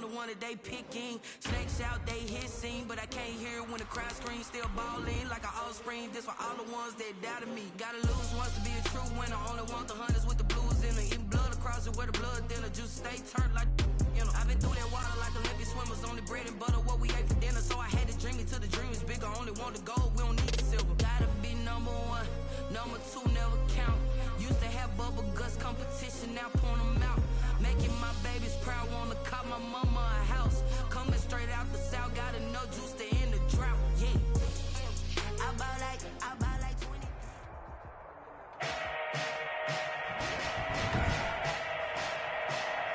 I'm the one that they picking. Snakes out, they hissing, but I can't hear when the crowd screams. Still balling like an offspring. This for all the ones that doubted me. Gotta lose once to be a true winner. Only want the hunters with the blues in it. Eating blood across it where the blood thinner. Juice stay turned like, you know. I've been through that water like Olympic swimmers. Only bread and butter what we ate for dinner. So I had to dream it till the dream is bigger. Only want the gold, we don't need the silver. Gotta be number one, number two never count. Used to have bubble guts competition, now point them out. Making my babies proud, wanna call my mama a house. Coming straight out the south, got enough juice to end the drought. Yeah, I buy like 20.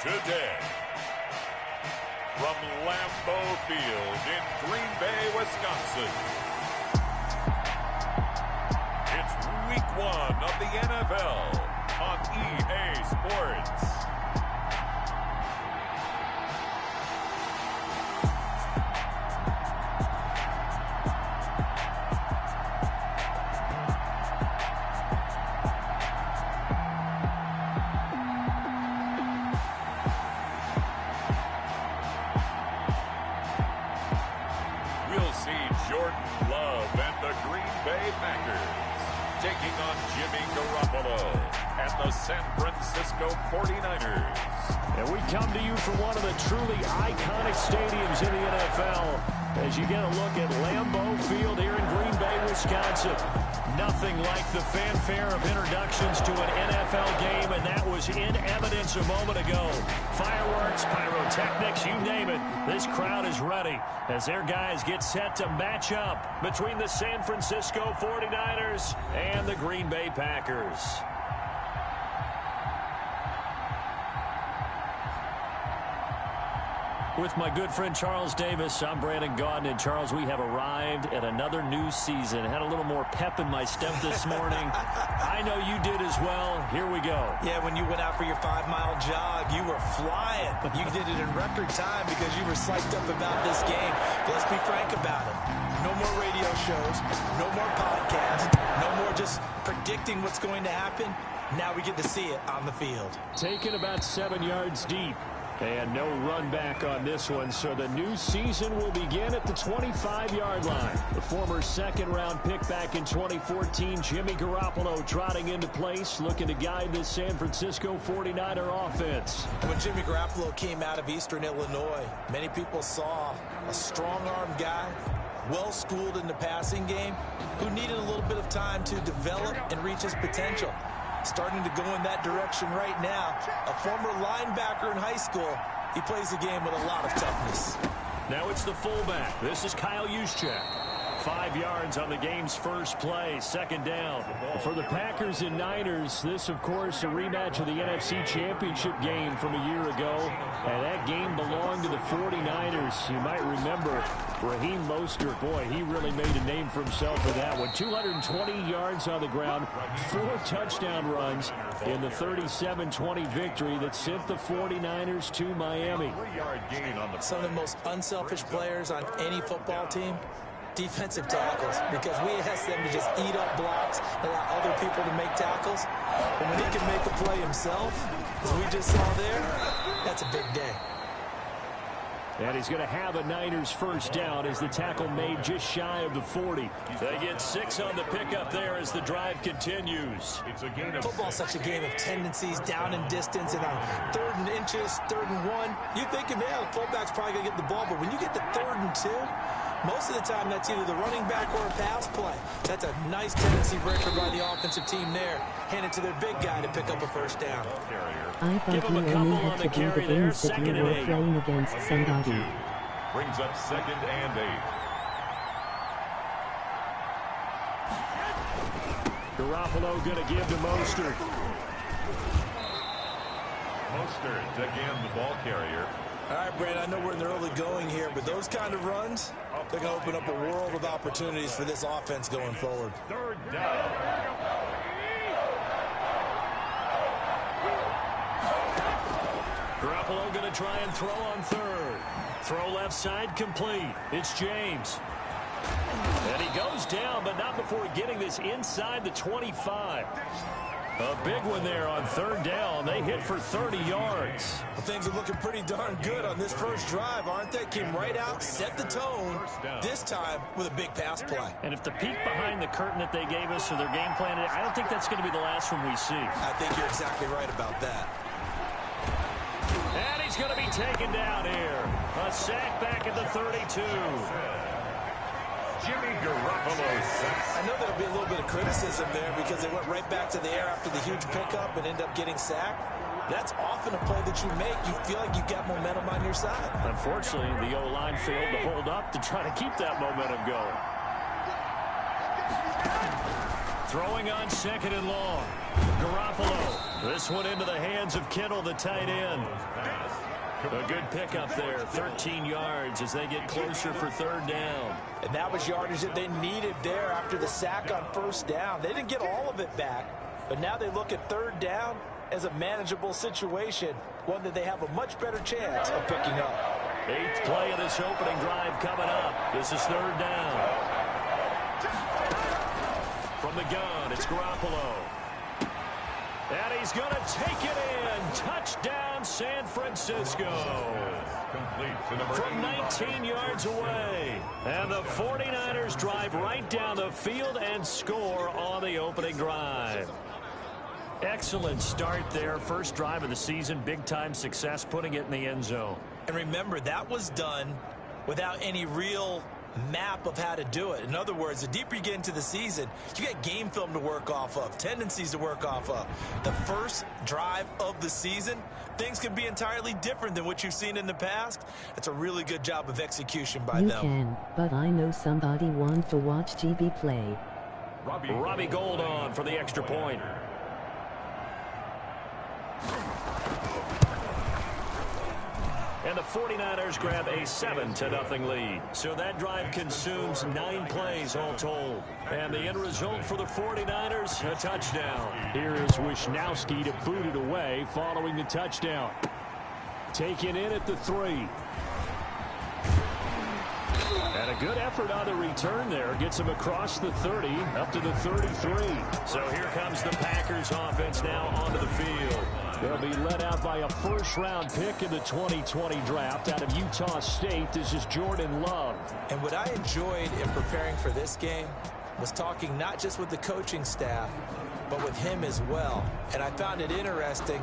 Today, from Lambeau Field in Green Bay, Wisconsin, it's week 1 of the NFL on EA Sports. We'll see Jordan Love and the Green Bay Packers taking on Jimmy Garoppolo and the San Francisco 49ers. And we come to you from one of the truly iconic stadiums in the NFL as you get a look at Lambeau Field here in Green Bay, Wisconsin. Nothing like the fanfare of introductions to an NFL game, and that was in evidence a moment ago. Fireworks, pyrotechnics, you name it. This crowd is ready as their guys get set to match up between the San Francisco 49ers and the Green Bay Packers. With my good friend Charles Davis, I'm Brandon Gaudin. And Charles, we have arrived at another new season. Had a little more pep in my step this morning. I know you did as well. Here we go. Yeah, when you went out for your 5-mile jog, you were flying. You did it in record time because you were psyched up about this game. Let's be frank about it. No more radio shows, no more podcasts, no more just predicting what's going to happen. Now we get to see it on the field. Taken about 7 yards deep. And no run back on this one, so the new season will begin at the 25-yard line. The former second-round pick back in 2014, Jimmy Garoppolo trotting into place, looking to guide this San Francisco 49er offense. When Jimmy Garoppolo came out of Eastern Illinois, many people saw a strong-arm guy, well-schooled in the passing game, who needed a little bit of time to develop and reach his potential. Starting to go in that direction right now. A former linebacker in high school, he plays the game with a lot of toughness. Now it's the fullback. This is Kyle Juszczyk. 5 yards on the game's first play, second down. For the Packers and Niners, this, of course, a rematch of the NFC Championship game from a year ago. And that game belonged to the 49ers. You might remember Raheem Mostert. Boy, he really made a name for himself with that one. 220 yards on the ground, 4 touchdown runs in the 37-20 victory that sent the 49ers to Miami. Some of the most unselfish players on any football team, defensive tackles, because we ask them to just eat up blocks, allow other people to make tackles. But when he can make a play himself, as we just saw there, that's a big day. And he's going to have a Niners first down as the tackle made just shy of the 40. They get 6 on the pickup there as the drive continues. Football's such a game of tendencies, down and distance, and on 3rd and inches, 3rd and 1. You think, the fullback's probably going to get the ball, but when you get to 3rd and 2, most of the time that's either the running back or a pass play. That's a nice tendency breaker by the offensive team there. Hand it to their big guy to pick up a first down. I thought you only had to do the things that you were playing against somebody. Brings up 2nd and 8. Garoppolo going to give to Mostert. Mostert again, the ball carrier. All right, Brad, I know we're in the early going here, but those kind of runs, they're going to open up a world of opportunities for this offense going forward. 3rd down. Garoppolo going to try and throw on 3rd. Throw left side complete. It's James. And he goes down, but not before getting this inside the 25. A big one there on third down. They hit for 30 yards. Well, things are looking pretty darn good on this first drive, aren't they? Came right out, set the tone, this time with a big pass play. And if the peek behind the curtain that they gave us or their game plan, I don't think that's going to be the last one we see. I think you're exactly right about that. And he's going to be taken down here. A sack back at the 32. Jimmy Garoppolo sacks. I know there'll be a little bit of criticism there because they went right back to the air after the huge pickup and end up getting sacked. That's often a play that you make. You feel like you've got momentum on your side. Unfortunately, the O-line failed to hold up to try to keep that momentum going. Throwing on second and long. Garoppolo. This one into the hands of Kittle, the tight end. A good pickup there, 13 yards as they get closer for third down. And that was yardage that they needed there after the sack on first down. They didn't get all of it back, but now they look at third down as a manageable situation, one that they have a much better chance of picking up. 8th play of this opening drive coming up. This is third down. From the gun, it's Garoppolo. And he's going to take it in. Touchdown, San Francisco. From 19 yards away. And the 49ers drive right down the field and score on the opening drive. Excellent start there. First drive of the season. Big-time success putting it in the end zone. And remember, that was done without any real map of how to do it. In other words, the deeper you get into the season, you get game film to work off of, tendencies to work off of. The first drive of the season, things can be entirely different than what you've seen in the past. It's a really good job of execution by them. You can, but I know somebody wants to watch GB play. Robbie Gould on for the extra point. And the 49ers grab a 7-0 lead. So that drive consumes 9 plays all told. And the end result for the 49ers, a touchdown. Here is Wisnowski to boot it away following the touchdown. Taken in at the 3. And a good effort on the return there. Gets him across the 30, up to the 33. So here comes the Packers offense now onto the field. They'll be led out by a first-round pick in the 2020 draft out of Utah State. This is Jordan Love. And what I enjoyed in preparing for this game was talking not just with the coaching staff, but with him as well. And I found it interesting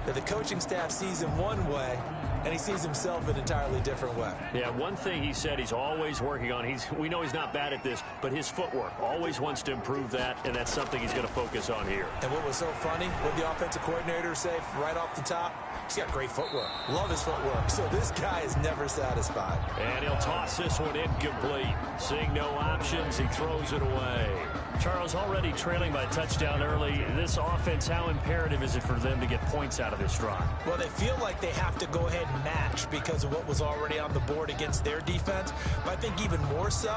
that the coaching staff sees him one way, and he sees himself an entirely different way. Yeah, one thing he said he's always working on, we know he's not bad at this, but his footwork, always wants to improve that, and that's something he's going to focus on here. And what was so funny, what the offensive coordinator say right off the top, he's got great footwork. Love his footwork. So this guy is never satisfied. And he'll toss this one incomplete. Seeing no options, he throws it away. Charles, already trailing by a touchdown early. This offense, how imperative is it for them to get points out of this drive? Well, they feel like they have to go ahead and match because of what was already on the board against their defense. But I think even more so,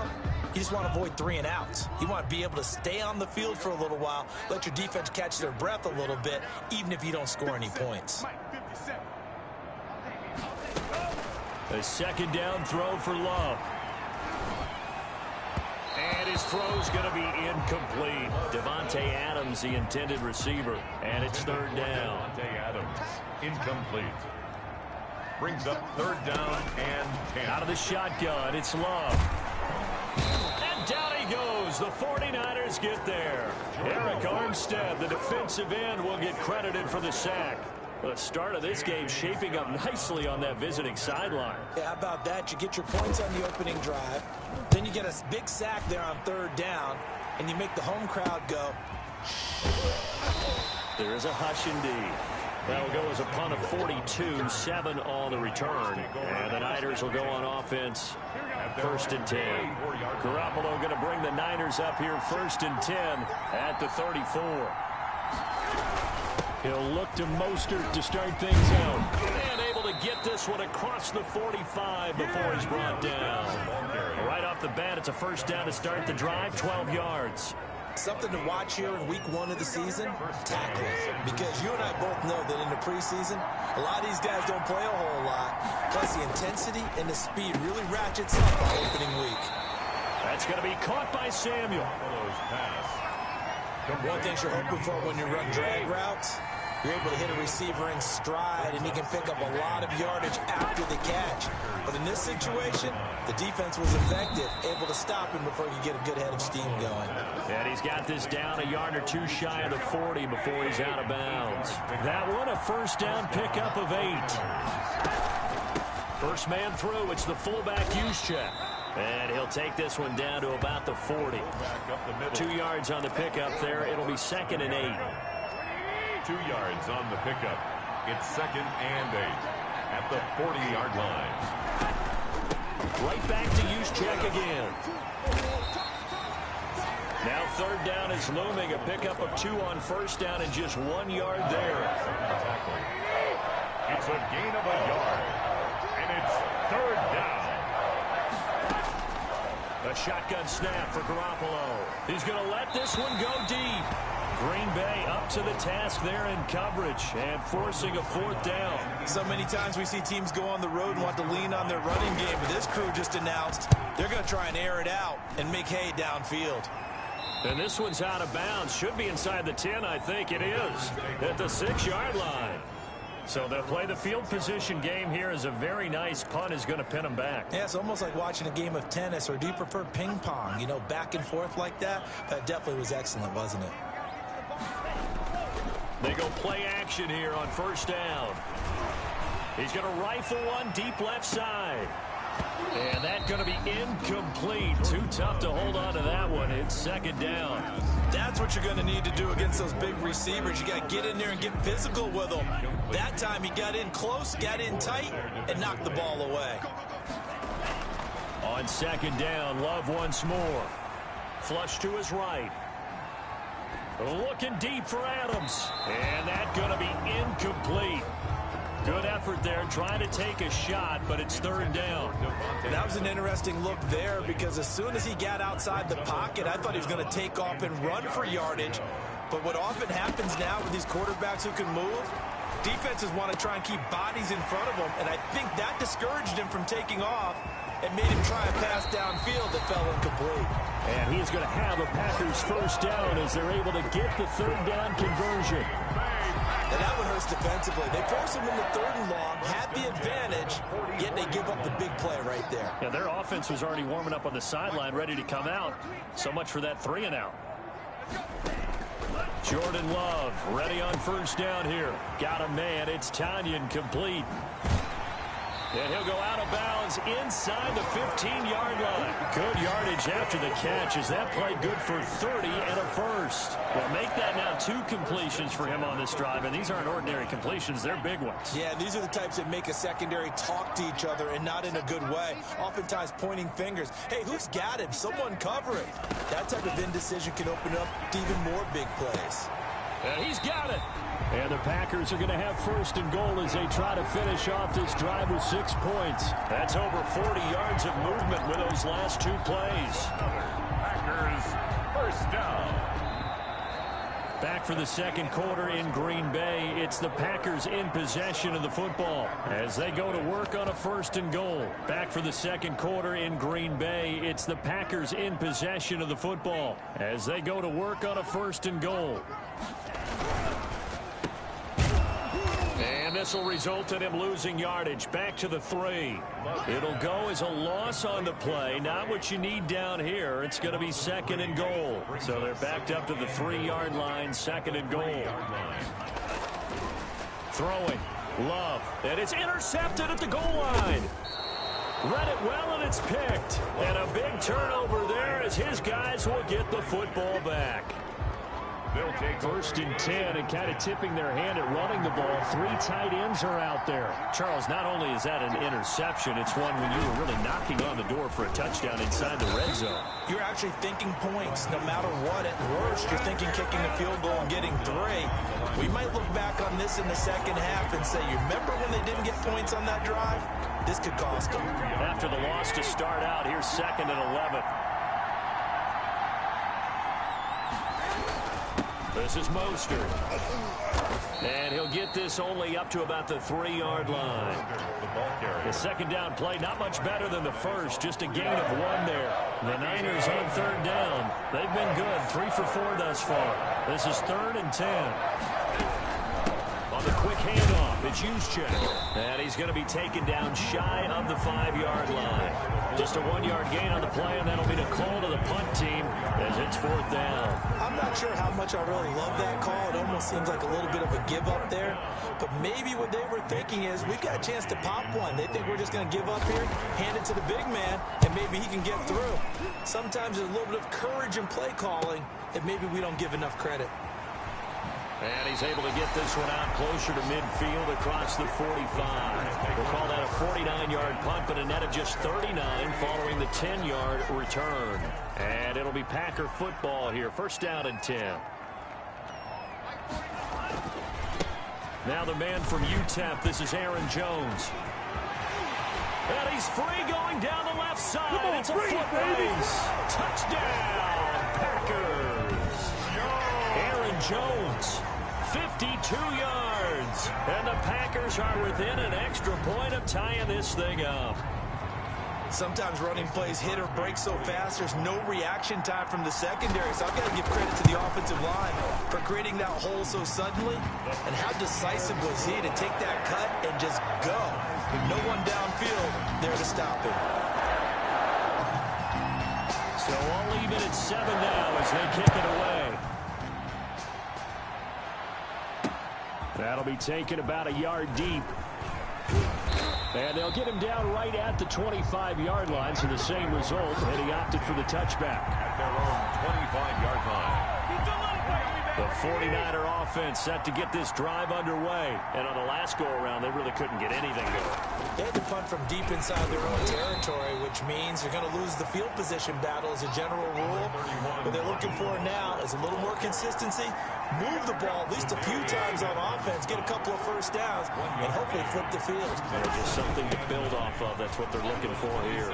you just want to avoid 3 and outs. You want to be able to stay on the field for a little while, let your defense catch their breath a little bit, even if you don't score any points. A second down throw for Love. And his throw's going to be incomplete. Devontae Adams, the intended receiver. And it's third down. Devontae Adams, incomplete. Brings up third down and 10. Out of the shotgun, it's Love. And down he goes. The 49ers get there. Eric Armstead, the defensive end, will get credited for the sack. The start of this game shaping up nicely on that visiting sideline. Yeah, how about that? You get your points on the opening drive. Then you get a big sack there on third down, and you make the home crowd go. There is a hush indeed. That'll go as a punt of 42, 7 on the return. And the Niners will go on offense. First and 10. Garoppolo going to bring the Niners up here first and 10 at the 34. He'll look to Mostert to start things out. And able to get this one across the 45 before he's brought down. Right off the bat, it's a first down to start the drive, 12 yards. Something to watch here in week 1 of the season, tackling. Because you and I both know that in the preseason, a lot of these guys don't play a whole lot. Plus the intensity and the speed really ratchets up on opening week. That's going to be caught by Samuel. One thing you're hoping for when you run drag routes, you're able to hit a receiver in stride, and he can pick up a lot of yardage after the catch. But in this situation, the defense was effective, able to stop him before he could get a good head of steam going. And he's got this down a yard or two shy of the 40 before he's out of bounds. That one a first down pickup of 8. First man through, it's the fullback Juszczyk. And he'll take this one down to about the 40. 2 yards on the pickup there. It'll be 2nd and 8. 2 yards on the pickup. It's 2nd and 8 at the 40-yard line. Right back to Juszczyk again. Now 3rd down is looming. A pickup of 2 on first down and just 1 yard there. It's a gain of a yard. And it's 3rd down. A shotgun snap for Garoppolo. He's going to let this one go deep. Green Bay up to the task there in coverage and forcing a 4th down. So many times we see teams go on the road and want to lean on their running game, but this crew just announced they're going to try and air it out and make hay downfield. And this one's out of bounds. Should be inside the 10, I think it is, at the 6-yard line. So they'll play the field position game here as a very nice punt is going to pin them back. Yeah, it's almost like watching a game of tennis, or do you prefer ping pong? You know, back and forth like that? That definitely was excellent, wasn't it? They go play action here on first down. He's going to rifle one deep left side. And that's going to be incomplete. Too tough to hold on to that one. It's 2nd down. That's what you're going to need to do against those big receivers. You got to get in there and get physical with them. That time he got in close, got in tight, and knocked the ball away. On 2nd down, Love once more. Flush to his right. Looking deep for Adams. And that's going to be incomplete. Good effort there, trying to take a shot, but it's 3rd down. And that was an interesting look there, because as soon as he got outside the pocket, I thought he was going to take off and run for yardage. But what often happens now with these quarterbacks who can move, defenses want to try and keep bodies in front of them, and I think that discouraged him from taking off and made him try a pass downfield that fell incomplete. And he's going to have a Packers first down as they're able to get the 3rd down conversion. And that one hurts defensively. They force him into 3rd and long, had the advantage, yet they give up the big play right there. Yeah, their offense was already warming up on the sideline, ready to come out. So much for that 3 and out. Jordan Love ready on first down here. Got a man. It's Tanyan complete. And he'll go out of bounds inside the 15-yard line. Good yardage after the catch as that play good for 30 and a first. Well, make that now 2 completions for him on this drive, and these aren't ordinary completions. They're big ones. Yeah, these are the types that make a secondary talk to each other, and not in a good way. Oftentimes pointing fingers. Hey, who's got him? Someone cover it. That type of indecision can open up to even more big plays. And he's got it. And the Packers are going to have 1st and goal as they try to finish off this drive with 6 points. That's over 40 yards of movement with those last 2 plays. Packers first down. Back for the 2nd quarter in Green Bay. It's the Packers in possession of the football as they go to work on a 1st and goal. Back for the 2nd quarter in Green Bay. It's the Packers in possession of the football as they go to work on a 1st and goal. And this will result in him losing yardage. Back to the 3. It'll go as a loss on the play. Not what you need down here. It's going to be 2nd and goal. So they're backed up to the 3-yard line. 2nd and goal. Throwing. Love. And it's intercepted at the goal line. Read it well, and it's picked. And a big turnover there as his guys will get the football back. They'll take 1st and 10, and kind of tipping their hand at running the ball. 3 tight ends are out there. Charles, not only is that an interception, it's one when you were really knocking on the door for a touchdown inside the red zone. You're actually thinking points no matter what. At worst, you're thinking kicking a field goal and getting 3. We might look back on this in the 2nd half and say, you remember when they didn't get points on that drive? This could cost them. After the loss to start out, here's 2nd and 11. This is Mostert. And he'll get this only up to about the 3-yard line. The second down play, not much better than the first, just a gain of 1 there. The Niners on third down. They've been good, 3 for 4 thus far. This is 3rd and 10. On the quick handoff, it's Juszczyk. And he's going to be taken down shy of the 5-yard line. Just a 1-yard gain on the play, and that'll be the call to the punt team as it's 4th down. I'm not sure how much I really love that call. It almost seems like a little bit of a give up there. But maybe what they were thinking is, we've got a chance to pop one. They think we're just going to give up here, hand it to the big man, and maybe he can get through. Sometimes there's a little bit of courage in play calling that maybe we don't give enough credit. And he's able to get this one out closer to midfield across the 45. We'll call that a 49-yard punt, but a net of just 39 following the 10-yard return. And it'll be Packer football here. 1st down and 10. Now the man from UTEP, this is Aaron Jones. And he's free going down the left side. It's a foot race. Touchdown, Packers. Aaron Jones. 52 yards. And the Packers are within an extra point of tying this thing up. Sometimes running plays hit or break so fast, there's no reaction time from the secondary. So I've got to give credit to the offensive line for creating that hole so suddenly. And how decisive was he to take that cut and just go? No one downfield there to stop him. So I'll leave it at 7 now as they kick it away. That'll be taken about a yard deep. And they'll get him down right at the 25-yard line, so the same result, and he opted for the touchback. At their own 25-yard line. The 49er offense set to get this drive underway. And on the last go-around, they really couldn't get anything going. They had to punt from deep inside their own territory, which means they're going to lose the field position battle as a general rule. What they're looking for now is a little more consistency, move the ball at least a few times on offense, get a couple of first downs, and hopefully flip the field. Just something to build off of. That's what they're looking for here.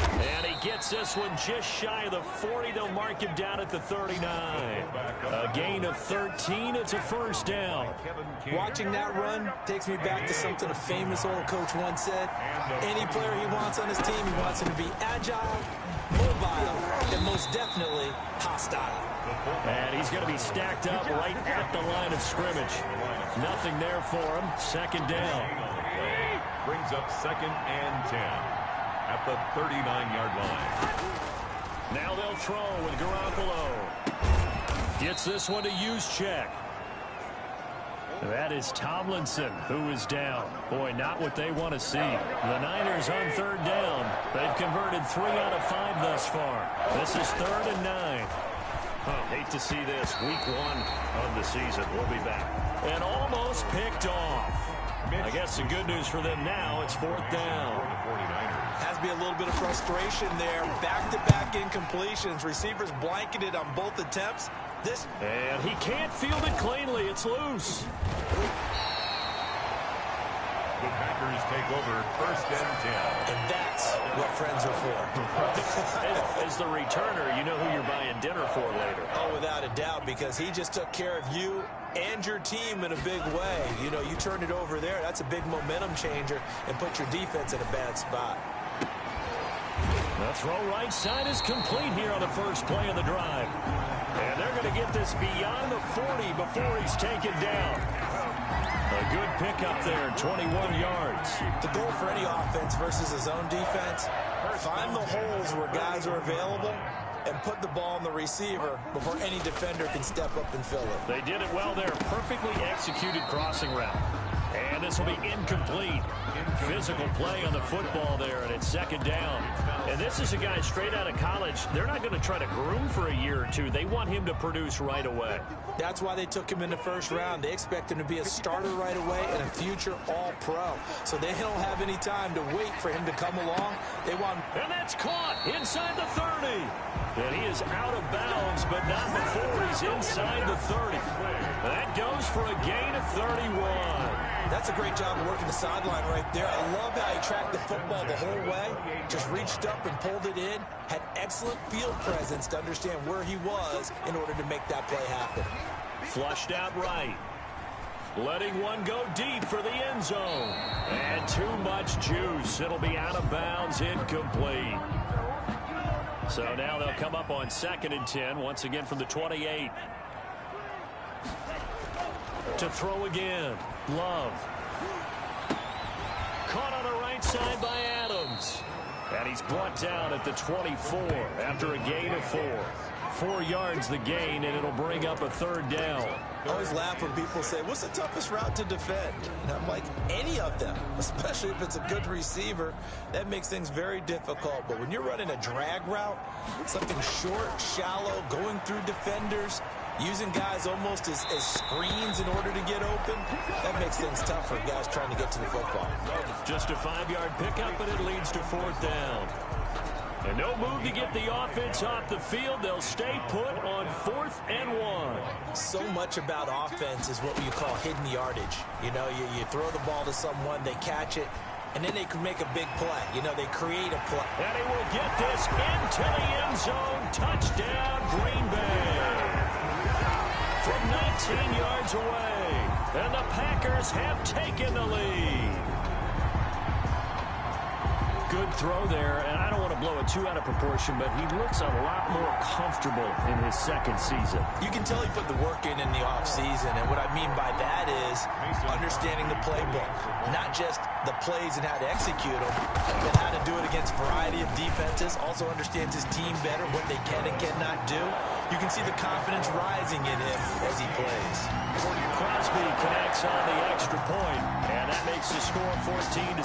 And he gets this one just shy of the 40. They'll mark him down at the 39. A gain of 13. It's a 1st down. Watching that run takes me back to something a famous old coach once said. Any player he wants on his team, he wants him to be agile, mobile, and most definitely hostile. And he's going to be stacked up right at the line of scrimmage. Nothing there for him. 2nd down. Brings up 2nd and 10. At the 39-yard line. Now they'll throw with Garoppolo. Gets this one to Juszczyk. That is Tomlinson who is down. Boy, not what they want to see. The Niners on 3rd down. They've converted 3 out of 5 thus far. This is 3rd and 9. Hate to see this. Week 1 of the season. We'll be back. And almost picked off. I guess the good news for them now, it's 4th down. Has to be a little bit of frustration there. Back-to-back incompletions. Receivers blanketed on both attempts. And he can't field it cleanly. It's loose. The Packers take over 1st and 10. And that's what friends are for. As the returner, you know who you're buying dinner for later. Oh, without a doubt, because he just took care of you and your team in a big way. You know, you turned it over there. That's a big momentum changer and put your defense in a bad spot. The throw right side is complete here on the first play of the drive. And they're going to get this beyond the 40 before he's taken down. A good pickup there, 21 yards. The goal for any offense versus his own defense, find the holes where guys are available and put the ball in the receiver before any defender can step up and fill it. They did it well there. Perfectly executed crossing route. And this will be incomplete. Physical play on the football there, and it's 2nd down. And this is a guy straight out of college. They're not going to try to groom for a year or two. They want him to produce right away. That's why they took him in the 1st round. They expect him to be a starter right away and a future all-pro. So they don't have any time to wait for him to come along. They want... And that's caught inside the 30. And he is out of bounds, but not before he's inside the 30. That goes for a gain of 31. That's a great job of working the sideline right there. I love how he tracked the football the whole way, just reached up and pulled it in, had excellent field presence to understand where he was in order to make that play happen. Flushed out right. Letting one go deep for the end zone. And too much juice. It'll be out of bounds, incomplete. So now they'll come up on 2nd and 10, once again from the 28. To throw again. Love. Caught on the right side by Adams. And he's brought down at the 24 after a gain of 4. 4 yards the gain, and it'll bring up a 3rd down. I always laugh when people say, what's the toughest route to defend? And I'm like, any of them, especially if it's a good receiver. That makes things very difficult. But when you're running a drag route, something short, shallow, going through defenders, using guys almost as screens in order to get open, that makes things tough for guys trying to get to the football. Just a 5-yard pickup, and it leads to 4th down. And no move to get the offense off the field. They'll stay put on 4th and 1. So much about offense is what you call hidden yardage. You know, you throw the ball to someone, they catch it, and then they can make a big play. You know, they create a play. And he will get this into the end zone. Touchdown, Green Bay. From 19 yards away. And the Packers have taken the lead. Good throw there, and I don't want to blow it too out of proportion, but he looks a lot more comfortable in his 2nd season. You can tell he put the work in the offseason, and what I mean by that is understanding the playbook. Not just the plays and how to execute them, but how to do it against a variety of defenses. Also understands his team better, what they can and cannot do. You can see the confidence rising in him as he plays. Crosby connects on the extra point, and that makes the score 14-7.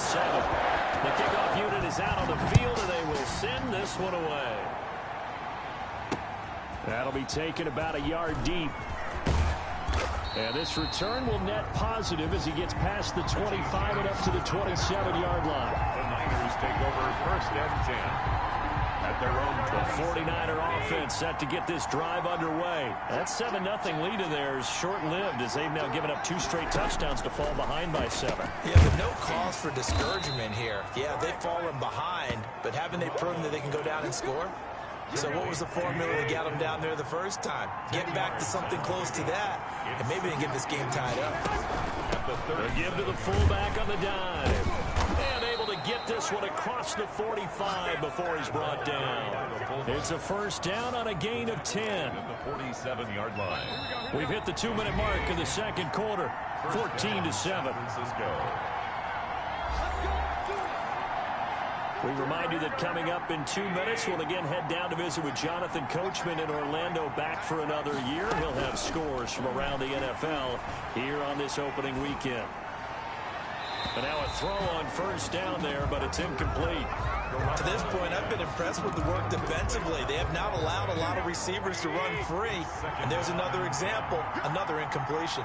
The kickoff unit is out on the field, and they will send this one away. That'll be taken about a yard deep. And this return will net positive as he gets past the 25 and up to the 27-yard line. The Niners take over 1st and 10. At their own. The 49er offense set to get this drive underway. That 7-0 lead of theirs short-lived as they've now given up 2 straight touchdowns to fall behind by 7. Yeah, but no cause for discouragement here. Yeah, they've fallen behind, but haven't they proven that they can go down and score? So what was the formula to get them down there the first time? Get back to something close to that, and maybe they can get this game tied up. They give to the fullback on the dive. And able to get this one across the 45 before he's brought down. It's a 1st down on a gain of 10. At the 47-yard line. We've hit the 2-minute mark in the 2nd quarter. 14-7. We remind you that coming up in 2 minutes, we'll again head down to visit with Jonathan Coachman in Orlando, back for another year. He'll have scores from around the NFL here on this opening weekend. And now a throw on 1st down there, but it's incomplete. To this point, I've been impressed with the work defensively. They have not allowed a lot of receivers to run free. And there's another example, another incompletion.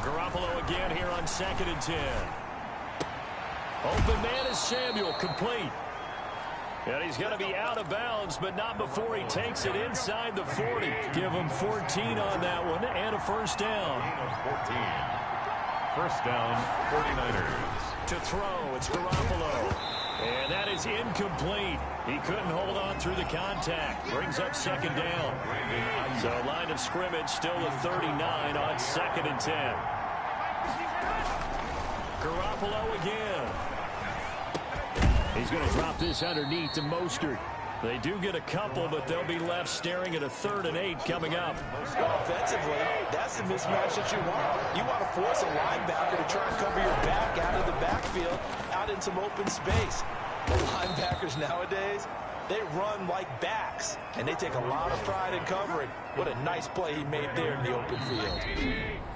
Garoppolo again here on 2nd and 10. Open man is Samuel, complete. And he's going to be out of bounds, but not before he takes it inside the 40. Give him 14 on that one, and a 1st down. 14. 1st down, 49ers. To throw, it's Garoppolo. And that is incomplete. He couldn't hold on through the contact. Brings up 2nd down. So line of scrimmage still the 39 on 2nd and 10. Garoppolo again. He's going to drop this underneath to Mostert. They do get a couple, but they'll be left staring at a 3rd and 8 coming up. Offensively, that's the mismatch that you want. You want to force a linebacker to try and cover your back out of the backfield, out in some open space. The linebackers nowadays, they run like backs, and they take a lot of pride in covering. What a nice play he made there in the open field.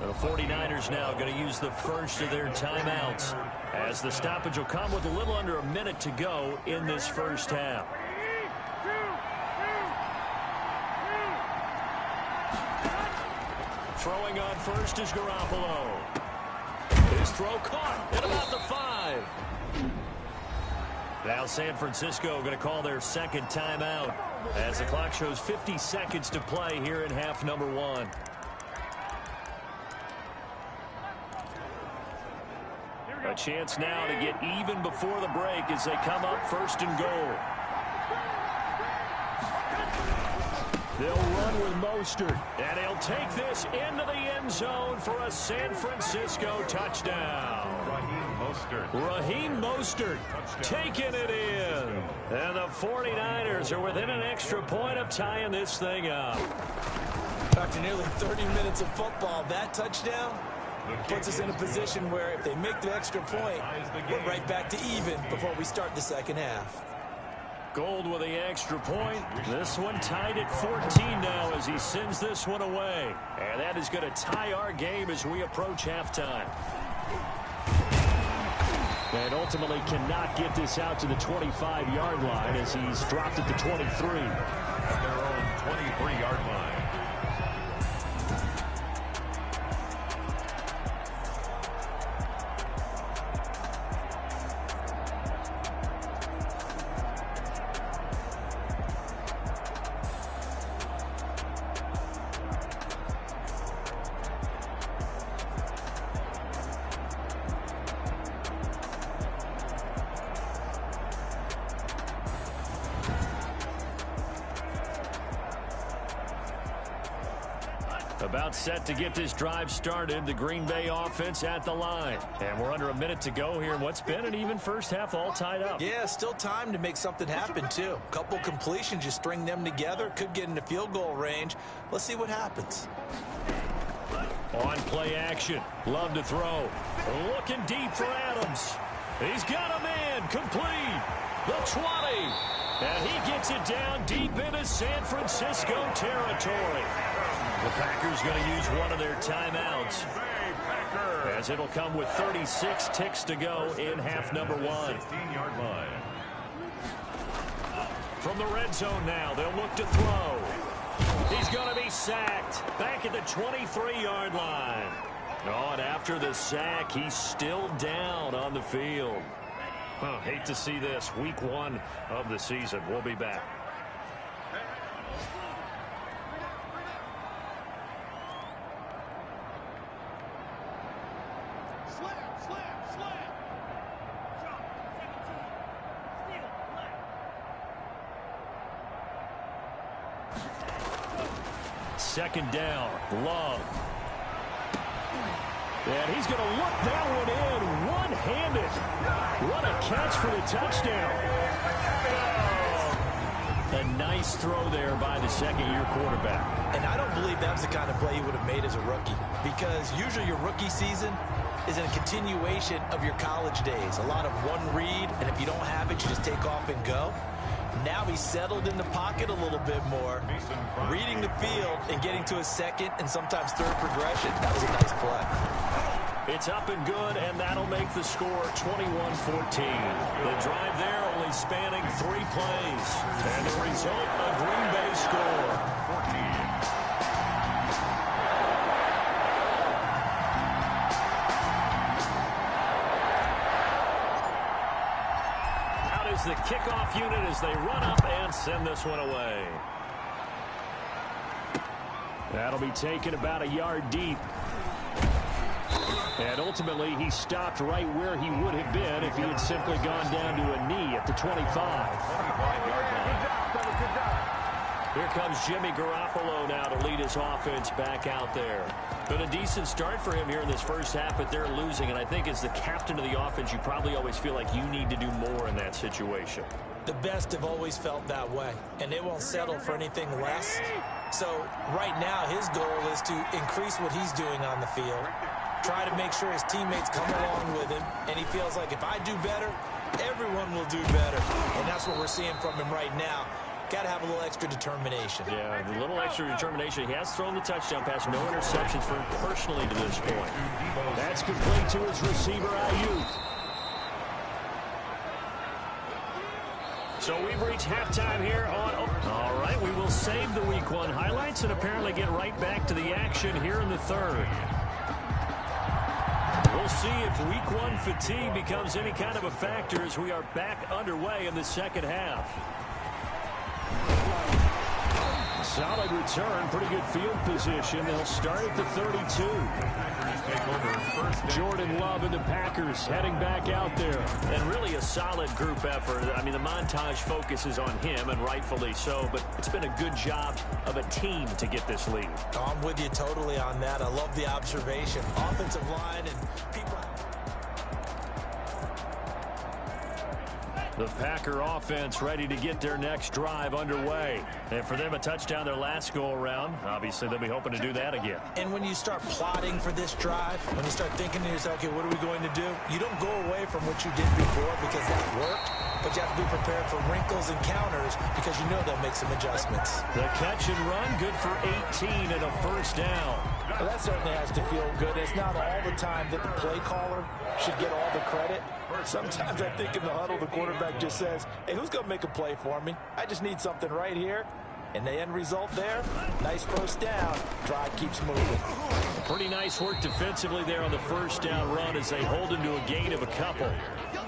The 49ers now going to use the first of their timeouts, as the stoppage will come with a little under a minute to go in this 1st half. Throwing on 1st is Garoppolo. His throw caught at about the 5. Now San Francisco going to call their 2nd timeout as the clock shows 50 seconds to play here in half number 1. A chance now to get even before the break as they come up first and goal. They'll run with Mostert, and he'll take this into the end zone for a San Francisco touchdown. Raheem Mostert taking it in. And the 49ers are within an extra point of tying this thing up. After nearly 30 minutes of football, that touchdown puts us in a position where if they make the extra point, we're right back to even before we start the second half. Gold with the extra point. This one tied at 14 now as he sends this one away. And that is going to tie our game as we approach halftime. And ultimately cannot get this out to the 25-yard line as he's dropped at the 23. At their own 23-yard line. About set to get this drive started. The Green Bay offense at the line. And we're under a minute to go here in what's been an even first half, all tied up. Yeah, still time to make something happen, too. Couple completions, you string them together. Could get into field goal range. Let's see what happens. On play action. Love to throw. Looking deep for Adams. He's got a man. Complete. The 20. And he gets it down deep into San Francisco territory. The Packers going to use one of their timeouts, as it'll come with 36 ticks to go in half number one. 16-yard line. From the red zone now, they'll look to throw. He's going to be sacked back at the 23-yard line. Oh, and after the sack, he's still down on the field. Hate to see this. Week one of the season. We'll be back. Second down, Love. And he's going to look that one in one-handed. What a catch for the touchdown. A nice throw there by the second-year quarterback. And I don't believe that was the kind of play he would have made as a rookie, because usually your rookie season is a continuation of your college days. A lot of one read, and if you don't have it, you just take off and go. Now he's settled in the pocket a little bit more, reading the field and getting to his second and sometimes third progression. That was a nice play. It's up and good, and that'll make the score 21-14. The drive there only spanning 3 plays. And the result, a Green Bay score. 14. The kickoff unit as they run up and send this one away. That'll be taken about a yard deep. And ultimately, he stopped right where he would have been if he had simply gone down to a knee at the 25. 25-yard line. Here comes Jimmy Garoppolo now to lead his offense back out there. Been a decent start for him here in this first half, but they're losing. And I think as the captain of the offense, you probably always feel like you need to do more in that situation. The best have always felt that way, and they won't settle for anything less. So right now, his goal is to increase what he's doing on the field, try to make sure his teammates come along with him, and he feels like if I do better, everyone will do better. And that's what we're seeing from him right now. Got to have a little extra determination. Yeah, a little extra determination. He has thrown the touchdown pass. No interceptions for him personally to this point. That's complete to his receiver, Ayuk. So we've reached halftime here on... All right, we will save the Week 1 highlights and apparently get right back to the action here in the third. We'll see if Week 1 fatigue becomes any kind of a factor as we are back underway in the second half. Solid return, pretty good field position. They'll start at the 32. Jordan Love and the Packers heading back out there. And really a solid group effort. I mean, the montage focuses on him, and rightfully so, but it's been a good job of a team to get this lead. I'm with you totally on that. I love the observation. Offensive line and people... The Packer offense ready to get their next drive underway. And for them, a touchdown their last go-around. Obviously, they'll be hoping to do that again. And when you start plotting for this drive, when you start thinking to yourself, okay, what are we going to do? You don't go away from what you did before because that worked, but you have to be prepared for wrinkles and counters because you know they'll make some adjustments. The catch and run, good for 18 and a first down. Well, that certainly has to feel good. It's not all the time that the play caller should get all the credit. Sometimes I think in the huddle, the quarterback just says, hey, who's going to make a play for me? I just need something right here. And the end result there, nice first down. Drive keeps moving. Pretty nice work defensively there on the first down run as they hold him to a gain of a couple.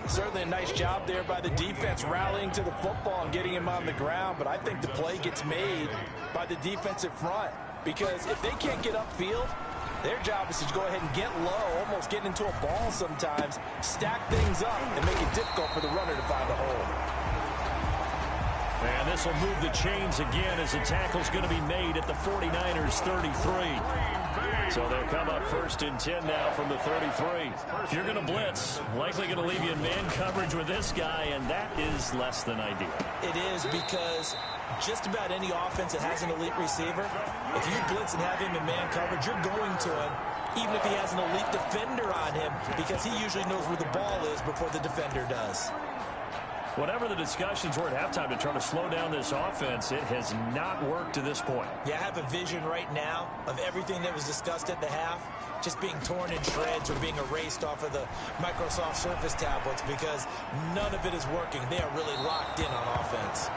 Certainly a nice job there by the defense rallying to the football and getting him on the ground. But I think the play gets made by the defensive front. Because if they can't get upfield, their job is to go ahead and get low, almost get into a ball sometimes, stack things up, and make it difficult for the runner to find a hole. And this will move the chains again as the tackle's going to be made at the 49ers 33. So they'll come up first and 10 now from the 33. If you're going to blitz, likely going to leave you in man coverage with this guy, and that is less than ideal. It is because just about any offense that has an elite receiver, if you blitz and have him in man coverage, you're going to him, even if he has an elite defender on him, because he usually knows where the ball is before the defender does. Whatever the discussions were at halftime to try to slow down this offense, it has not worked to this point. Yeah, I have a vision right now of everything that was discussed at the half just being torn in shreds or being erased off of the Microsoft Surface tablets because none of it is working. They are really locked in on offense.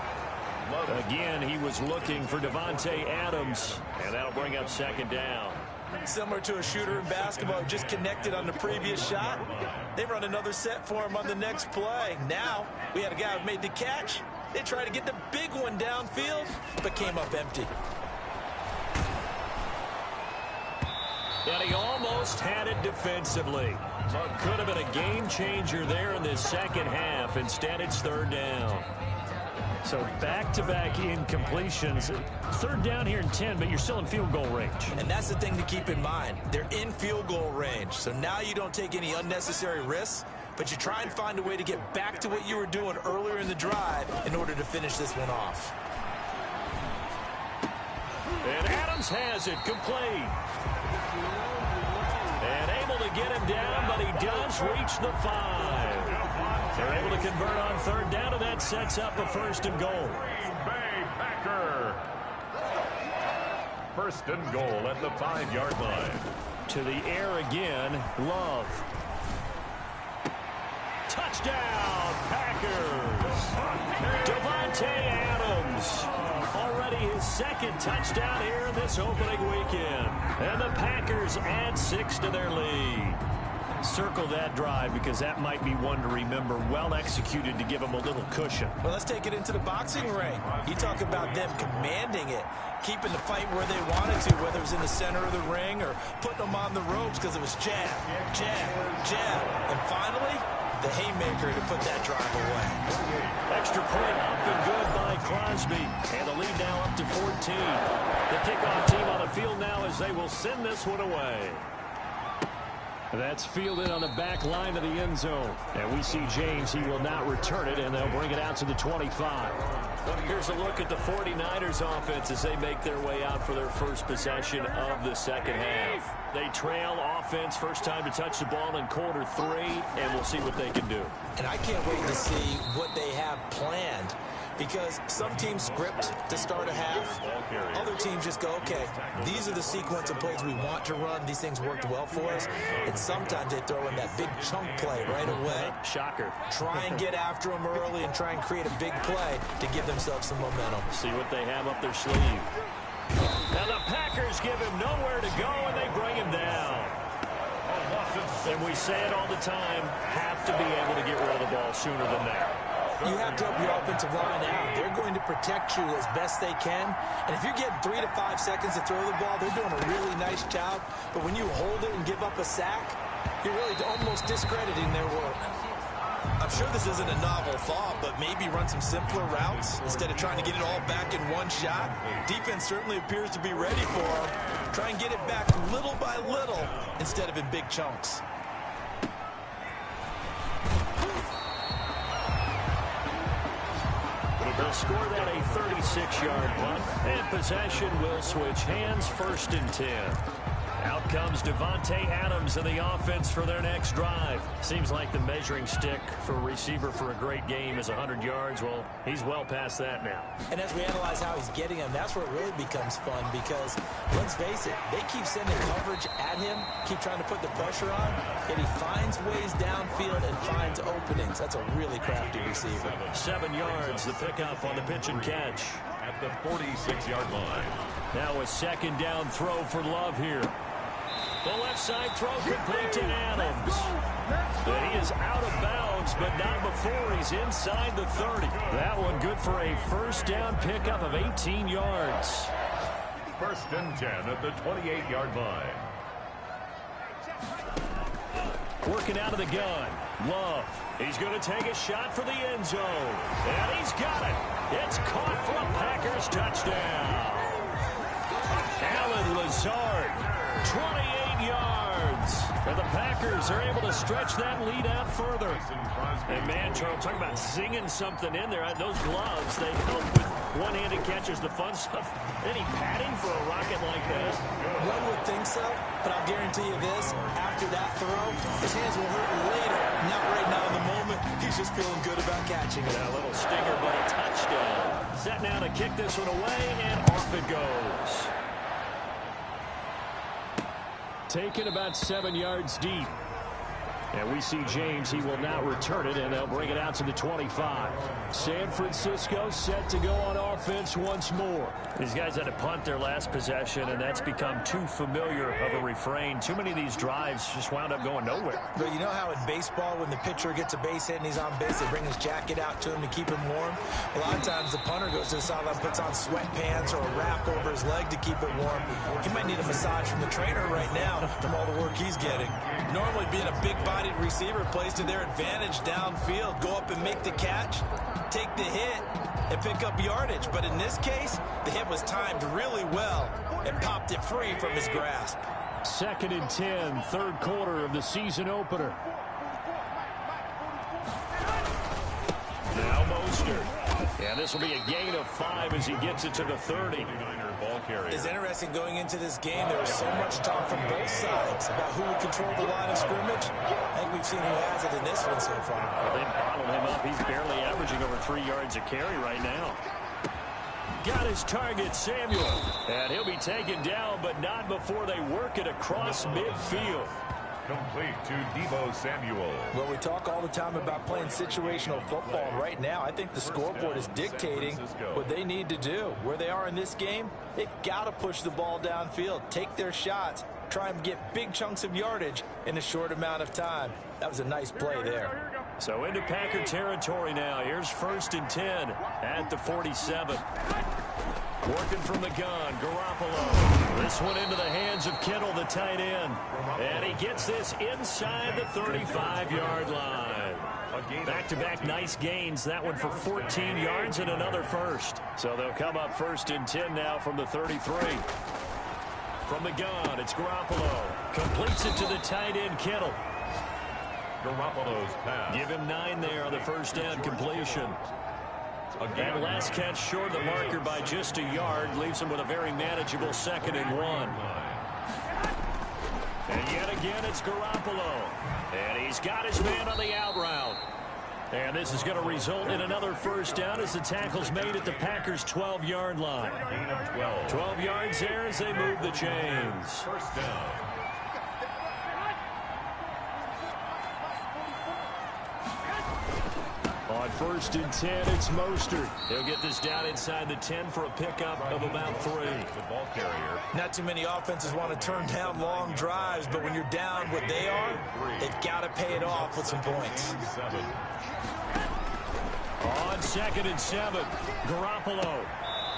Again, he was looking for Devontae Adams, and that'll bring up second down. Similar to a shooter in basketball who just connected on the previous shot. They run another set for him on the next play. Now, we had a guy who made the catch. They tried to get the big one downfield, but came up empty. And he almost had it defensively. Could have been a game changer there in this second half. Instead, it's third down. So back-to-back incompletions. Third down here in 10, but you're still in field goal range. And that's the thing to keep in mind. They're in field goal range. So now you don't take any unnecessary risks, but you try and find a way to get back to what you were doing earlier in the drive in order to finish this one off. And Adams has it complete. And able to get him down, but he does reach the 5. They're able to convert on third down, and that sets up a first and goal. Green Bay Packer. First and goal at the 5-yard line. To the air again, Love. Touchdown, Packers. Devontae Adams. Already his second touchdown here in this opening weekend. And the Packers add 6 to their lead. Circle that drive because that might be one to remember. Well executed to give them a little cushion. Well, let's take it into the boxing ring. You talk about them commanding it, keeping the fight where they wanted to, whether it was in the center of the ring or putting them on the ropes because it was jab, jab, jab. And finally, the haymaker to put that drive away. Extra point up and good by Crosby. And the lead now up to 14. The kickoff team on the field now as they will send this one away. That's fielded on the back line of the end zone. And we see James, he will not return it, and they'll bring it out to the 25. Here's a look at the 49ers offense as they make their way out for their first possession of the second half. They trail offense, first time to touch the ball in quarter 3, and we'll see what they can do. And I can't wait to see what they have planned. Because some teams script to start a half. Other teams just go, okay, these are the sequence of plays we want to run. These things worked well for us. And sometimes they throw in that big chunk play right away. Shocker. Try and get after them early and try and create a big play to give themselves some momentum. See what they have up their sleeve. Now the Packers give him nowhere to go, and they bring him down. And we say it all the time, have to be able to get rid of the ball sooner than that. You have to help your offensive line out. They're going to protect you as best they can. And if you're getting 3 to 5 seconds to throw the ball, they're doing a really nice job. But when you hold it and give up a sack, you're really almost discrediting their work. I'm sure this isn't a novel thought, but maybe run some simpler routes instead of trying to get it all back in one shot. Defense certainly appears to be ready for them. Try and get it back little by little instead of in big chunks. They'll score that a 36-yard punt, and possession will switch hands, 1st and 10. Out comes Devontae Adams in the offense for their next drive. Seems like the measuring stick for a receiver for a great game is 100 yards. Well, he's well past that now. And as we analyze how he's getting them, that's where it really becomes fun because, let's face it, they keep sending coverage at him, keep trying to put the pressure on, and he finds ways downfield and finds openings. That's a really crafty receiver. 7 yards, the pickup on the pitch and catch. At the 46-yard line. Now a 2nd down throw for Love here. The left side throw complete to Adams. But he is out of bounds, but not before he's inside the 30. That one good for a 1st down pickup of 18 yards. 1st and 10 at the 28-yard line. Working out of the gun. Love. He's going to take a shot for the end zone. And he's got it. It's caught for a Packers touchdown. Alan Lazard, 28 yards. And the Packers are able to stretch that lead out further. And man, Charles, talking about singing something in there. Those gloves, they help with one-handed catches, the fun stuff. Any padding for a rocket like that? One would think so, but I'll guarantee you this. After that throw, his hands will hurt later. Not right now in the moment. He's just feeling good about catching it. A little stinger, but a touchdown. Set now to kick this one away, and off it goes. Taken about 7 yards deep. And we see James, he will now return it, and they'll bring it out to the 25. San Francisco set to go on offense once more. These guys had to punt their last possession, and that's become too familiar of a refrain. Too many of these drives just wound up going nowhere. But you know how in baseball, when the pitcher gets a base hit and he's on base, they bring his jacket out to him to keep him warm? A lot of times the punter goes to the sideline, puts on sweatpants or a wrap over his leg to keep it warm. He might need a massage from the trainer right now from all the work he's getting. Normally being a big-bodied receiver plays to their advantage downfield. Go up and make the catch, take the hit, and pick up yardage. But in this case, the hit was timed really well and popped it free from his grasp. 2nd and 10, 3rd quarter of the season opener. Now Mostert. And this will be a gain of 5 as he gets it to the 30. It's interesting going into this game. There was so much talk from both sides about who would control the line of scrimmage. I think we've seen who has it in this one so far. Well, they bottled him up. He's barely averaging over 3 yards a carry right now. Got his target, Samuel. And he'll be taken down, but not before they work it across midfield. Complete to Deebo Samuel. Well, we talk all the time about playing situational football. Right now, I think the scoreboard is dictating what they need to do. Where they are in this game, they've got to push the ball downfield, take their shots, try and get big chunks of yardage in a short amount of time. That was a nice play there. So into Packer territory now. Here's 1st and 10 at the 47. Working from the gun, Garoppolo. This one into the hands of Kittle, the tight end. And he gets this inside the 35-yard line. Back-to-back nice gains. That one for 14 yards and another first. So they'll come up 1st and 10 now from the 33. From the gun, it's Garoppolo. Completes it to the tight end, Kittle. Garoppolo's pass. Give him 9 there on the 1st down completion. And last catch short of the marker by just a yard. Leaves him with a very manageable 2nd and 1. And yet again, it's Garoppolo. And he's got his man on the out route. And this is going to result in another 1st down as the tackle's made at the Packers' 12-yard line. 12 yards there as they move the chains. 1st down. On 1st and 10, it's Mostert. He'll get this down inside the 10 for a pickup of about 3. The ball carrier. Not too many offenses want to turn down long drives, but when you're down what they are, they've got to pay it off with some points. On 2nd and 7, Garoppolo.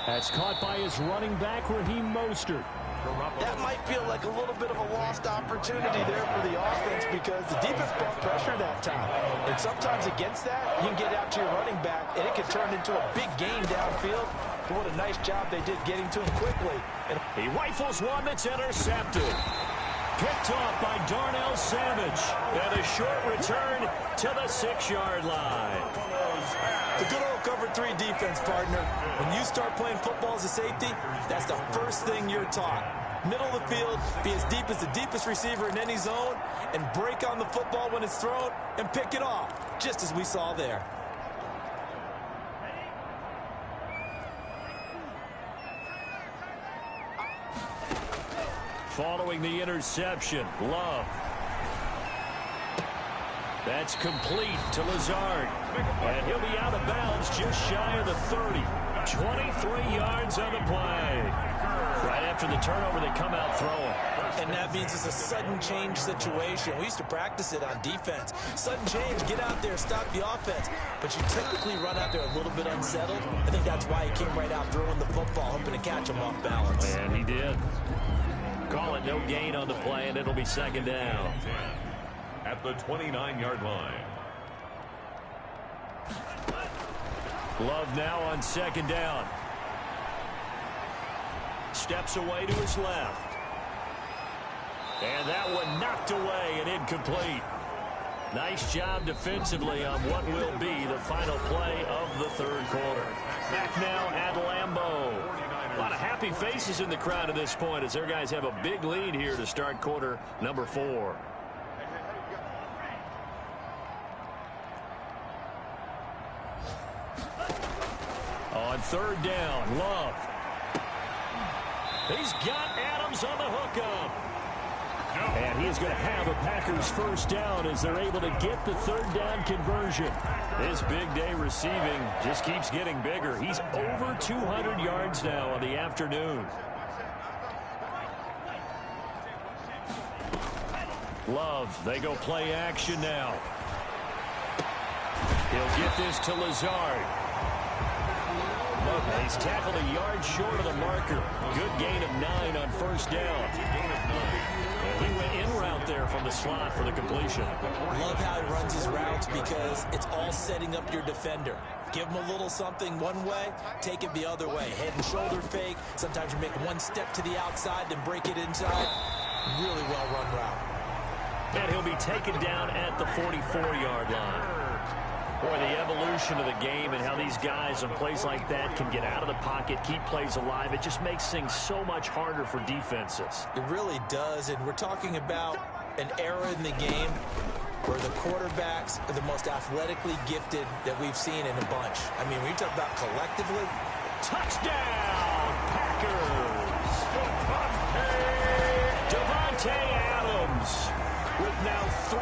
That's caught by his running back, Raheem Mostert. That might feel like a little bit of a lost opportunity there for the offense because the defense brought pressure that time. And sometimes against that, you can get out to your running back, and it can turn into a big gain downfield. But what a nice job they did getting to him quickly. And he rifles one that's intercepted. Picked off by Darnell Savage. And a short return to the 6-yard line. The good old cover 3 defense, partner. When you start playing football as a safety, that's the first thing you're taught. Middle of the field, be as deep as the deepest receiver in any zone, and break on the football when it's thrown and pick it off, just as we saw there. Following the interception, Love. That's complete to Lazard. And he'll be out of bounds just shy of the 30. 23 yards on the play. Right after the turnover, they come out throwing. And that means it's a sudden change situation. We used to practice it on defense. Sudden change, get out there, stop the offense. But you typically run out there a little bit unsettled. I think that's why he came right out throwing the football, hoping to catch him off balance. And he did. Call it no gain on the play, and it'll be 2nd down. At the 29-yard line. Love now on 2nd down. Steps away to his left. And that one knocked away and incomplete. Nice job defensively on what will be the final play of the 3rd quarter. Back now at Lambeau. A lot of happy faces in the crowd at this point as their guys have a big lead here to start quarter number 4. On 3rd down, Love. He's got Adams on the hookup. And he is going to have a Packers 1st down as they're able to get the 3rd down conversion. This big day receiving just keeps getting bigger. He's over 200 yards now on the afternoon. Love, they go play action now. He'll get this to Lazard. He's tackled a yard short of the marker. Good gain of 9 on 1st down. He went in route there from the slot for the completion. Love how he runs his routes because it's all setting up your defender. Give him a little something one way, take it the other way. Head and shoulder fake. Sometimes you make one step to the outside, then break it inside. Really well-run route. And he'll be taken down at the 44-yard line. Boy, the evolution of the game and how these guys on plays like that can get out of the pocket, keep plays alive, it just makes things so much harder for defenses. It really does, and we're talking about an era in the game where the quarterbacks are the most athletically gifted that we've seen in a bunch. I mean, when you talk about collectively. Touchdown, Packers! Devontae Adams with now 3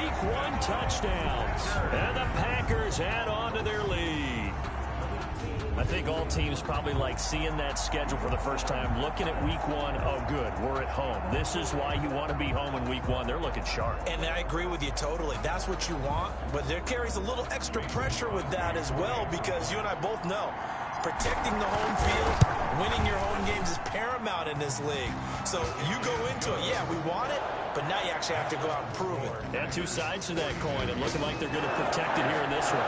Week 1 touchdowns. And the Packers add on to their lead. I think all teams probably like seeing that schedule for the first time, looking at Week 1. Oh, good, we're at home. This is why you want to be home in Week 1. They're looking sharp. And I agree with you totally. That's what you want. But there carries a little extra pressure with that as well because you and I both know protecting the home field, winning your home games is paramount in this league. So you go into it, yeah, we want it, but now you actually have to go out and prove it. Yeah, 2 sides to that coin, and looking like they're going to protect it here in this one.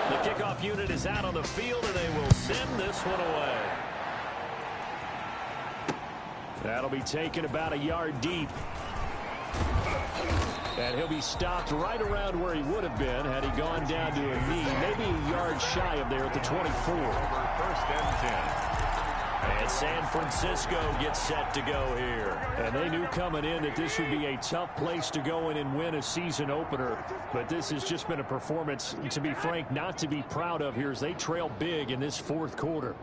The kickoff unit is out on the field, and they will send this one away. That'll be taken about a yard deep. And he'll be stopped right around where he would have been had he gone down to a knee, maybe a yard shy of there at the 24. 1st and 10. And San Francisco gets set to go here. And they knew coming in that this would be a tough place to go in and win a season opener. But this has just been a performance, to be frank, not to be proud of here as they trail big in this 4th quarter.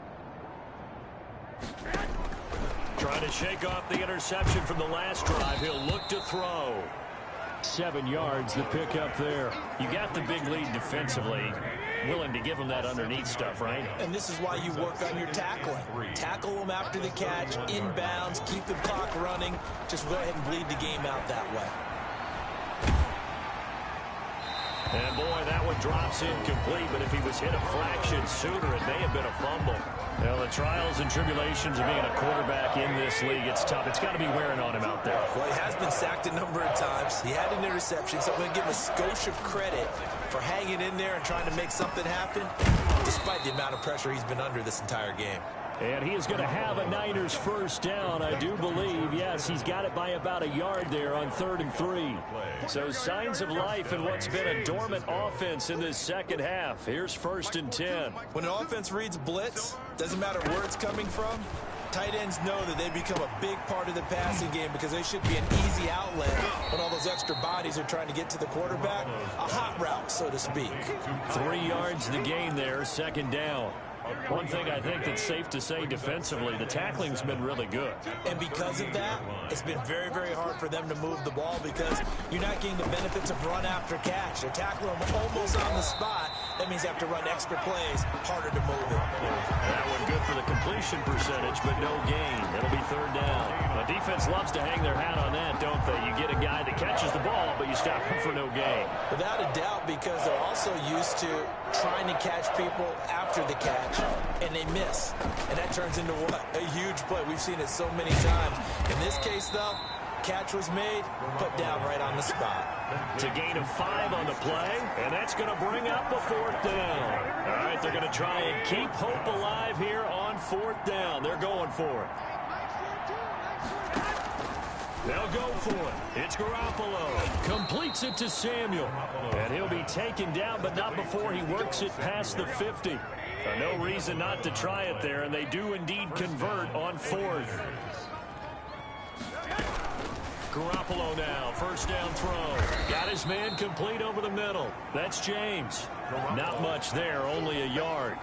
Trying to shake off the interception from the last drive. He'll look to throw. 7 yards, the pickup there. You got the big lead defensively. Willing to give them that underneath stuff, right? And this is why you work on your tackling. Tackle them after the catch, inbounds, keep the clock running. Just go ahead and bleed the game out that way. And, boy, that one drops incomplete, but if he was hit a fraction sooner, it may have been a fumble. Well, the trials and tribulations of being a quarterback in this league, it's tough. It's got to be wearing on him out there. Well, he has been sacked a number of times. He had an interception, so I'm going to give him a skosh of credit for hanging in there and trying to make something happen, despite the amount of pressure he's been under this entire game. And he is going to have a Niners first down, I do believe. Yes, he's got it by about a yard there on 3rd and 3. So signs of life in what's been a dormant offense in this second half. Here's 1st and 10. When an offense reads blitz, doesn't matter where it's coming from, tight ends know that they become a big part of the passing game because they should be an easy outlet when all those extra bodies are trying to get to the quarterback. A hot route, so to speak. 3 yards the gain there, 2nd down. One thing I think that's safe to say defensively, the tackling's been really good. And because of that, it's been very, very hard for them to move the ball because you're not getting the benefits of run after catch. They're tackling them almost on the spot. That means you have to run extra plays, harder to move it. That one good for the completion percentage, but no gain. It'll be 3rd down. The defense loves to hang their hat on that, don't they? You get a guy that catches the ball, but you stop him for no gain. Without a doubt, because they're also used to trying to catch people after the catch, and they miss. And that turns into what? A huge play. We've seen it so many times. In this case, though, catch was made, put down right on the spot. It's a gain of 5 on the play, and that's going to bring up the 4th down. All right, they're going to try and keep hope alive here on 4th down. They're going for it. They'll go for it. It's Garoppolo. Completes it to Samuel. And he'll be taken down, but not before he works it past the 50. No reason not to try it there, and they do indeed convert on 4th. Garoppolo now, 1st down throw. Got his man complete over the middle. That's James. Not much there, only a yard.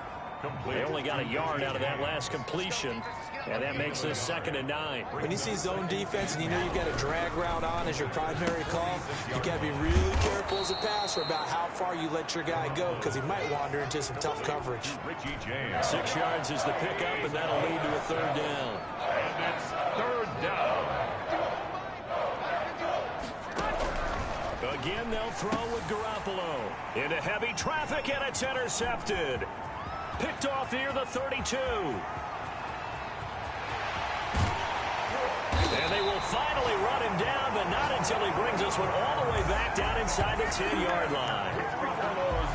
They only got a yard out of that last completion, and that makes this 2nd and 9. When you see zone defense and you know you've got a drag route on as your primary call, you got to be really careful as a passer about how far you let your guy go because he might wander into some tough coverage. 6 yards is the pickup, and that'll lead to a 3rd down. And it's 3rd down. Again, they'll throw with Garoppolo. Into heavy traffic, and it's intercepted. Picked off near the 32. And they will finally run him down, but not until he brings us one all the way back down inside the 10-yard line.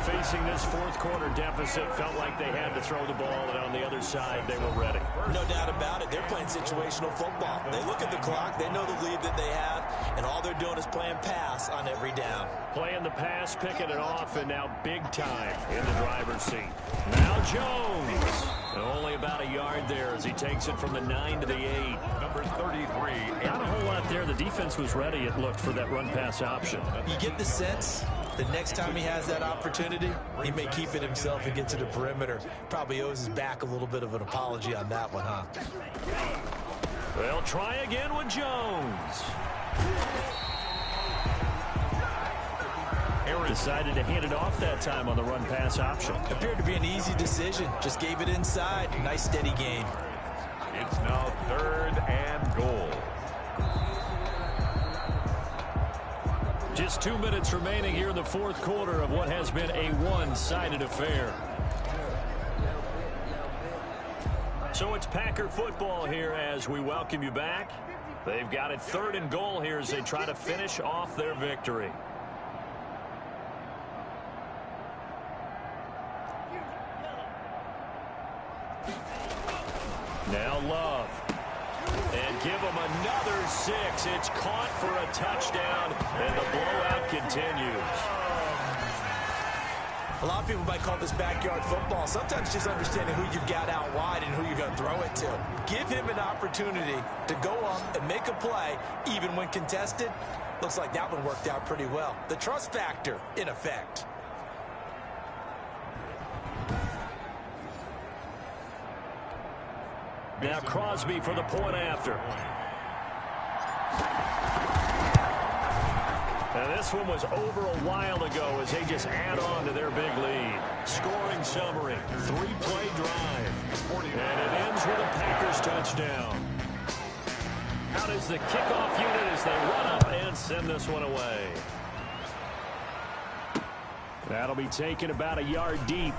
Facing this 4th quarter deficit, felt like they had to throw the ball, and on the other side, they were ready. No doubt about it. They're playing situational football. They look at the clock, they know the lead that they have, and all they're doing is playing pass on every down. Playing the pass, picking it off, and now big time in the driver's seat. Now Jones. And only about a yard there as he takes it from the 9 to the 8. Number 33. Not a whole lot there. The defense was ready, it looked, for that run-pass option. You get the sense the next time he has that opportunity, he may keep it himself and get to the perimeter. Probably owes his back a little bit of an apology on that one, huh? They'll try again with Jones. Decided to hand it off that time on the run-pass option. Appeared to be an easy decision. Just gave it inside. Nice, steady game. It's now 3rd and goal. Just 2 minutes remaining here in the 4th quarter of what has been a one-sided affair. So it's Packer football here as we welcome you back. They've got it 3rd and goal here as they try to finish off their victory. Now Love. And give him another 6. It's caught for a touchdown, and the blowout continues. A lot of people might call this backyard football. Sometimes just understanding who you've got out wide and who you're going to throw it to. Give him an opportunity to go up and make a play, even when contested. Looks like that one worked out pretty well. The trust factor, in effect. Now Crosby for the point after. Now this one was over a while ago as they just add on to their big lead. Scoring summary, 3-play drive. And it ends with a Packers touchdown. Out is the kickoff unit as they run up and send this one away. That'll be taken about a yard deep.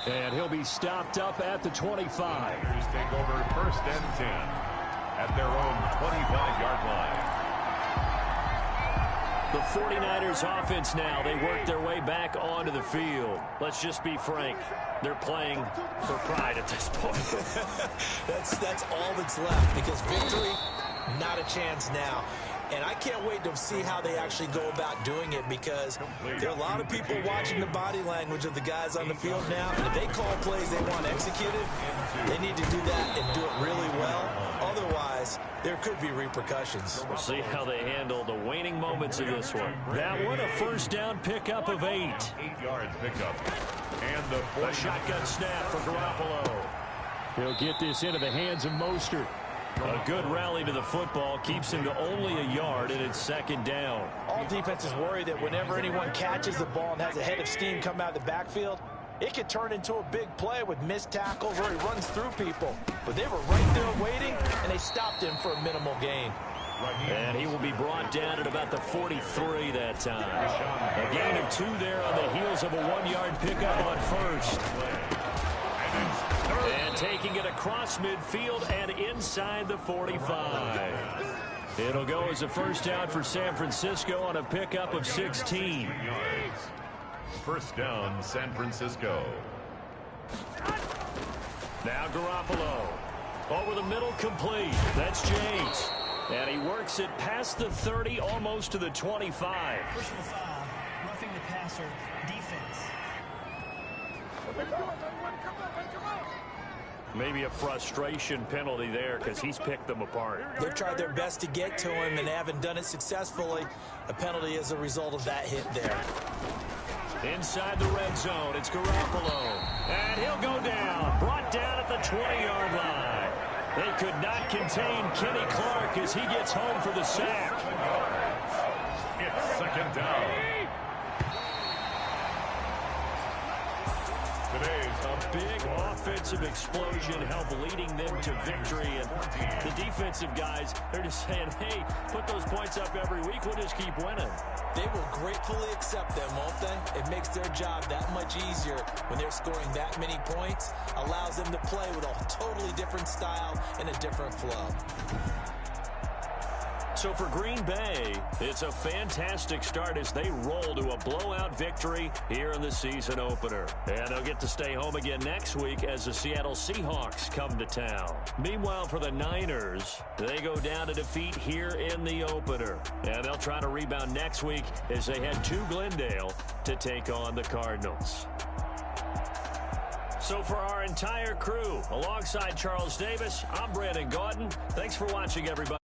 And he'll be stopped up at the 25. Niners take over 1st and 10 at their own 25-yard line. The 49ers offense now, they work their way back onto the field. Let's just be frank. They're playing for pride at this point. That's all that's left, because victory, not a chance now. And I can't wait to see how they actually go about doing it, because there are a lot of people watching the body language of the guys on the field now. And if they call plays they want executed, they need to do that and do it really well. Otherwise, there could be repercussions. We'll see how they handle the waning moments of this one. That one, a first down pickup of 8. 8-yard pickup. And the shotgun snap for Garoppolo. He'll get this into the hands of Mostert. A good rally to the football keeps him to only a yard, and it's 2nd down. All defenses worry that whenever anyone catches the ball and has a head of steam come out of the backfield, it could turn into a big play with missed tackles where he runs through people. But they were right there waiting, and they stopped him for a minimal gain. And he will be brought down at about the 43 that time. A gain of 2 there on the heels of a 1-yard pickup on 1st. And taking it across midfield and inside the 45. It'll go as a first down for San Francisco on a pickup of 16. First down, San Francisco. Now Garoppolo. Over the middle, complete. That's James. And he works it past the 30, almost to the 25. Personal foul, roughing the passer, defense. Maybe a frustration penalty there because he's picked them apart. They've tried their best to get to him and haven't done it successfully. A penalty is a result of that hit there. Inside the red zone, it's Garoppolo. And he'll go down. Brought down at the 20-yard line. They could not contain Kenny Clark as he gets home for the sack. It's 2nd down. Today's a big offensive explosion helped leading them to victory. And the defensive guys, they're just saying, hey, put those points up every week. We'll just keep winning. They will gratefully accept them, won't they? It makes their job that much easier when they're scoring that many points. Allows them to play with a totally different style and a different flow. So for Green Bay, it's a fantastic start as they roll to a blowout victory here in the season opener. And they'll get to stay home again next week as the Seattle Seahawks come to town. Meanwhile, for the Niners, they go down to defeat here in the opener. And they'll try to rebound next week as they head to Glendale to take on the Cardinals. So for our entire crew, alongside Charles Davis, I'm Brandon Gaudin. Thanks for watching, everybody.